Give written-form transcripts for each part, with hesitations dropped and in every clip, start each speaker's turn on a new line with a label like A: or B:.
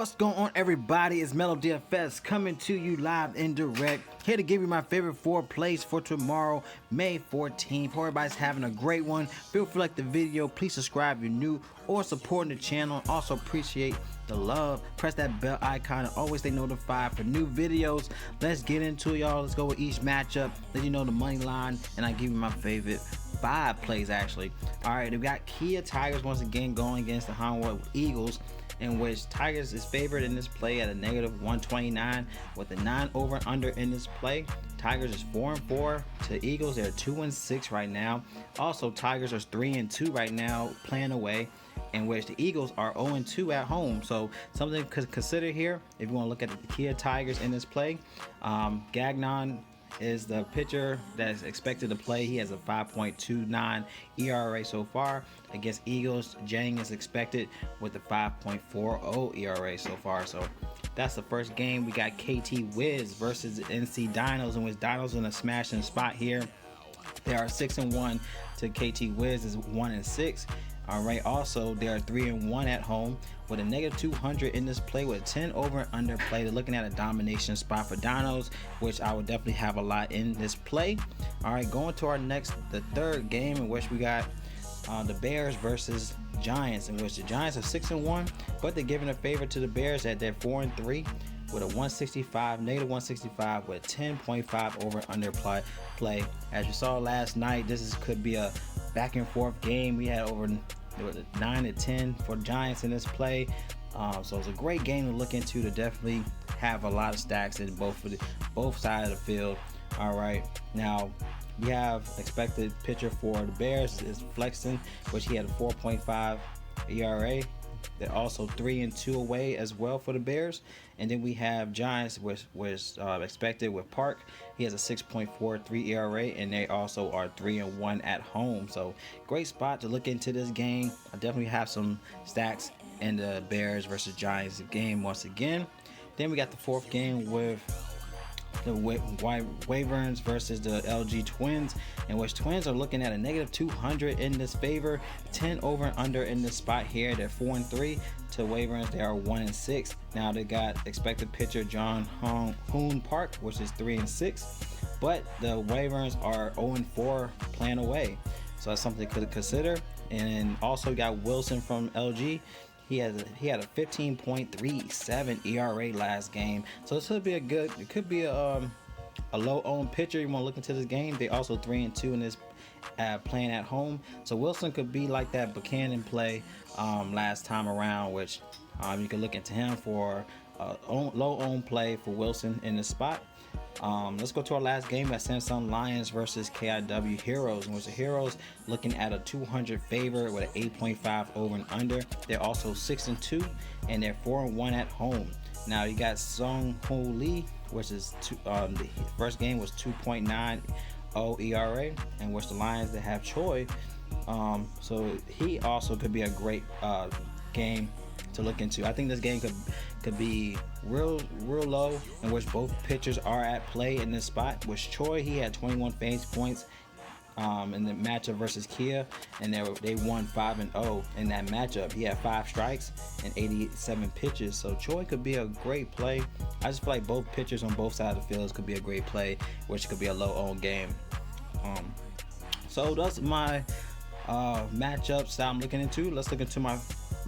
A: What's going on, everybody? It's Mellow DFS coming to you live and direct. Here to give you my favorite 4 plays for tomorrow, May 14th. Hope everybody's having a great one. Feel free to like the video. Please subscribe if you're new or supporting the channel. Also appreciate the love. Press that bell icon and always stay notified for new videos. Let's get into it, y'all. Let's go with each matchup. Let you know the money line, and I give you my favorite 5 plays actually. All right, we got Kia Tigers once again going against the Honolulu Eagles, in which Tigers is favored in this play at a -129 with a 9 over and under in this play. Tigers is 4-4 to Eagles. They're 2-6 right now. Also, Tigers are 3-2 right now playing away, in which the Eagles are 0-2 at home. So something to consider here if you want to look at the Kia Tigers in this play. Gagnon is the pitcher that's expected to play. He has a 5.29 ERA so far. Against Eagles, Jang is expected with a 5.40 ERA so far. So that's the first game. We got KT Wiz versus NC Dinos, in which Dinos in a smashing spot here. They are 6-1 to KT Wiz is 1-6. All right, also they are 3-1 at home with a -200 in this play with 10 over and under play. They're looking at a domination spot for Dinos, which I would definitely have a lot in this play. All right, going to the third game, in which we got the Bears versus Giants, in which the Giants are 6-1, but they're giving a favor to the Bears at they're 4-3 with a -165 with 10.5 over and under play. As you saw last night, could be a back and forth game. We had over 9-10 for the Giants in this play, so it's a great game to look into, to definitely have a lot of stacks in both sides of the field. All right, now we have expected pitcher for the Bears is Flexen, which he had a 4.5 ERA. They're also 3-2 away as well for the Bears. And then we have Giants, which was expected with Park. He has a 6.43 ERA, and they also are 3-1 at home. So great spot to look into this game. I definitely have some stacks in the Bears versus Giants game once again. Then we got the fourth game with the Wyverns versus the LG Twins, in which Twins are looking at a -200 in this favor, 10 over and under in this spot here. They're 4-3 to Wyverns. They are 1-6. Now they got expected pitcher John Hoon Park, which is 3-6, but the Wyverns are 0-4 playing away, so that's something to consider. And also got Wilson from LG. He had a 15.37 ERA last game, so this could be a low-owned pitcher. You want to look into this game. They also 3-2 in this playing at home, so Wilson could be like that Buchanan play last time around, which you can look into him for low-owned play for Wilson in this spot. Let's go to our last game at Samsung Lions versus KIW Heroes, in which the Heroes looking at a 200 favor with an 8.5 over and under. They're also 6-2, and they're 4-1 at home. Now you got Sung Ho Lee, which is the first game was 2.90 ERA, in which the Lions they have Choi. So he also could be a great game to look into. I think this game could be real low, in which both pitchers are at play in this spot. With Choi, he had 21 fantasy points in the matchup versus Kia, and they won 5-0 in that matchup. He had 5 strikes and 87 pitches, so Choi could be a great play. I just feel like both pitchers on both sides of the field could be a great play, which could be a low-owned game. So that's my matchups that I'm looking into. Let's look into my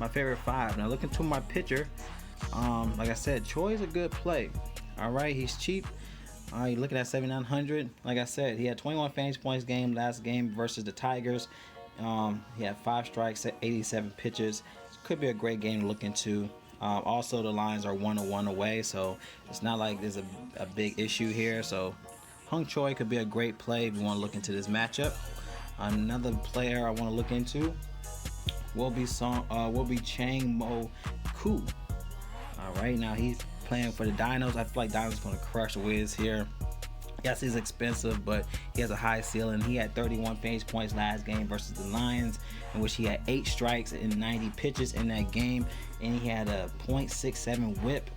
A: favorite 5. Now looking to my pitcher, like I said, Choi is a good play. All right, he's cheap. You're looking at 7,900. Like I said, he had 21 fantasy points last game versus the Tigers. He had 5 strikes, 87 pitches. Could be a great game to look into. Also, the Lions are 1-1 away, so it's not like there's a big issue here. So Hung Choi could be a great play if you want to look into this matchup. Another player I want to look into will be Chang Mo Koo. All right, now he's playing for the Dinos. I feel like Dinos going to crush Wiz here. Yes, he's expensive, but he has a high ceiling. He had 31 fantasy points last game versus the Lions, in which he had 8 strikes and 90 pitches in that game, and he had a .67 whip.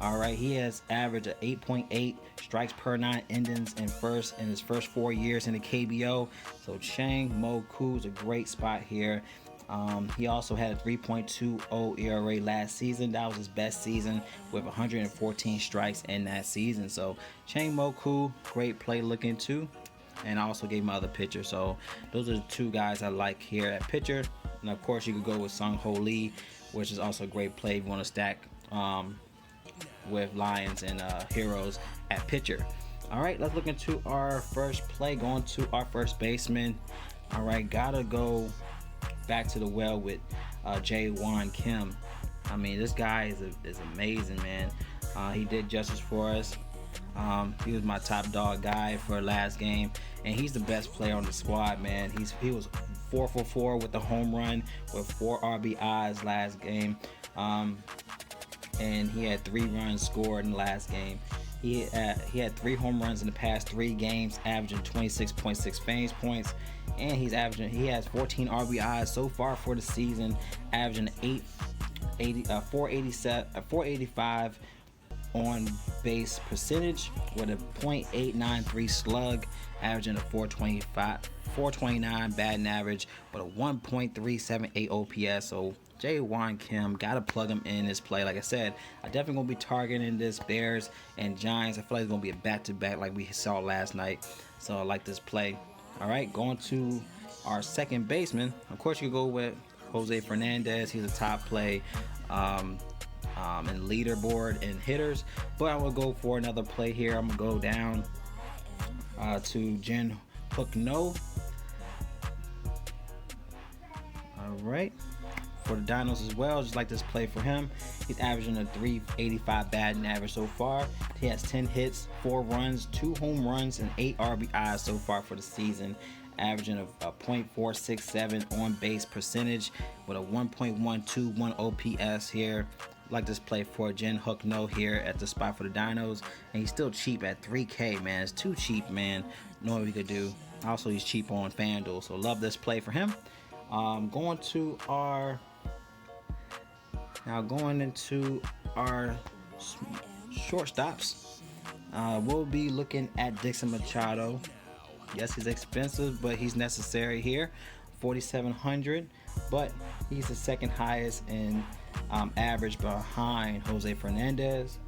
A: All right, he has averaged 8.8 strikes per 9 innings in his first 4 years in the KBO. So Chang Mo Koo is a great spot here. He also had a 3.20 ERA last season. That was his best season with 114 strikes in that season. So Chang Moku, great play look into. And I also gave my other pitcher. So those are the two guys I like here at pitcher. And of course you could go with Sung Ho Lee, which is also a great play if you want to stack with Lions and Heroes at pitcher. All right, let's look into our first play. Going to our first baseman. All right, gotta go back to the well with Jae-Won Kim. I mean, this guy is amazing, man. He did justice for us. He was my top dog guy for last game, and he's the best player on the squad, man. He was 4 for 4 with a home run with 4 RBIs last game, and he had 3 runs scored in the last game. He had 3 home runs in the past 3 games, averaging 26.6 fantasy points, and he has 14 RBIs so far for the season, averaging 485 on base percentage with a .893 slug, averaging a 429 batting average with a 1.378 OPS. So Jae-Won Kim, gotta plug him in this play. Like I said, I definitely gonna be targeting this Bears and Giants. I feel like it's gonna be a back-to-back like we saw last night. So I like this play. All right, going to our second baseman. Of course, you go with Jose Fernandez. He's a top play and leaderboard and hitters. But I will go for another play here. I'm gonna go down to Jin Hook No. All right. For the Dinos as well, just like this play for him. He's averaging a 385 batting average so far. He has 10 hits, 4 runs, 2 home runs, and 8 RBIs so far for the season, averaging a .467 on base percentage with a 1.121 OPS here. Like this play for Jin Hook No here at the spot for the Dinos, and he's still cheap at 3K, man. It's too cheap, man. Know what we could do. Also, he's cheap on FanDuel, so love this play for him. Going into our shortstops, we'll be looking at Dixon Machado. Yes, he's expensive, but he's necessary here. 4,700, but he's the second highest in average behind Jose Fernandez.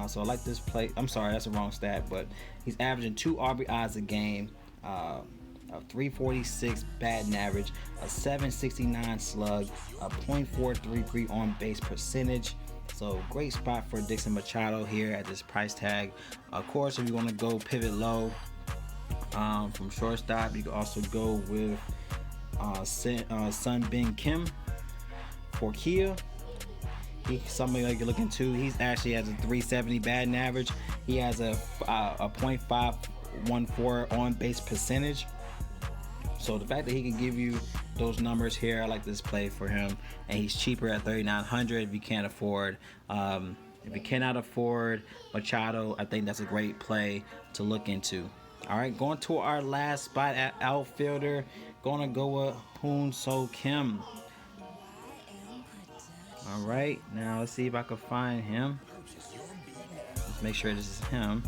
A: So I like this play. I'm sorry, that's the wrong stat, but he's averaging 2 RBIs a game. A 346 batting average, a 769 slug, a .433 on base percentage. So great spot for Dixon Machado here at this price tag. Of course, if you want to go pivot low from shortstop, you can also go with Sun Bin Kim for Kia. He's somebody like you're looking to. He's actually has a 370 batting average. He has a .514 on base percentage. So the fact that he can give you those numbers here, I like this play for him. And he's cheaper at 3,900 if you can't afford. If you cannot afford Machado, I think that's a great play to look into. All right, going to our last spot at outfielder. Gonna go with Hoon So Kim. All right, now let's see if I can find him. Let's make sure this is him.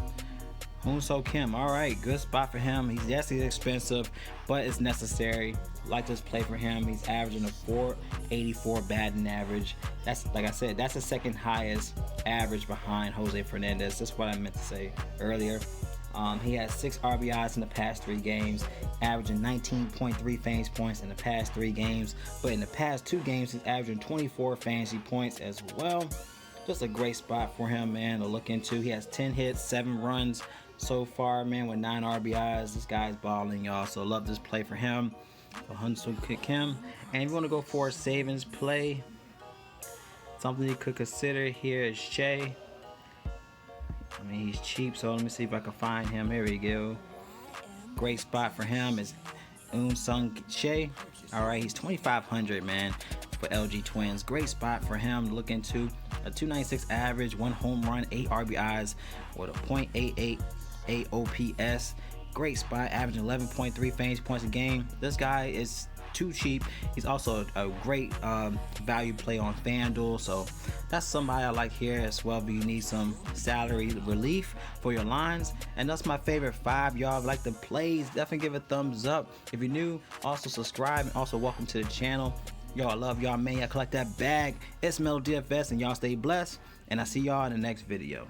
A: Hoon So Kim. All right, good spot for him. He's expensive, but it's necessary. Like this play for him. He's averaging a 484 batting average. That's, like I said, that's the second highest average behind Jose Fernandez. That's what I meant to say earlier. He has 6 RBIs in the past 3 games, averaging 19.3 fantasy points in the past 3 games. But in the past 2 games, he's averaging 24 fantasy points as well. Just a great spot for him, man, to look into. He has 10 hits, 7 runs so far, man, with 9 RBIs. This guy's balling, y'all. So love this play for him. For Hoon So Kim. And if you want to go for a savings play, something you could consider here is Shea. I mean, he's cheap, so let me see if I can find him. Here we go. Great spot for him is Sung Shea. All right, he's 2,500, man, for LG Twins. Great spot for him to look into. A 296 average, 1 home run, 8 RBIs with a .888 OPS. Great spot, averaging 11.3 fantasy points a game. This guy is too cheap. He's also a great value play on FanDuel, so that's somebody I like here as well if you need some salary relief for your lines. And that's my favorite 5. Y'all like the plays, definitely give a thumbs up. If you're new, also subscribe, and also welcome to the channel. Yo, I love y'all, man. Y'all collect that bag. It's Melo DFS, and y'all stay blessed. And I see y'all in the next video.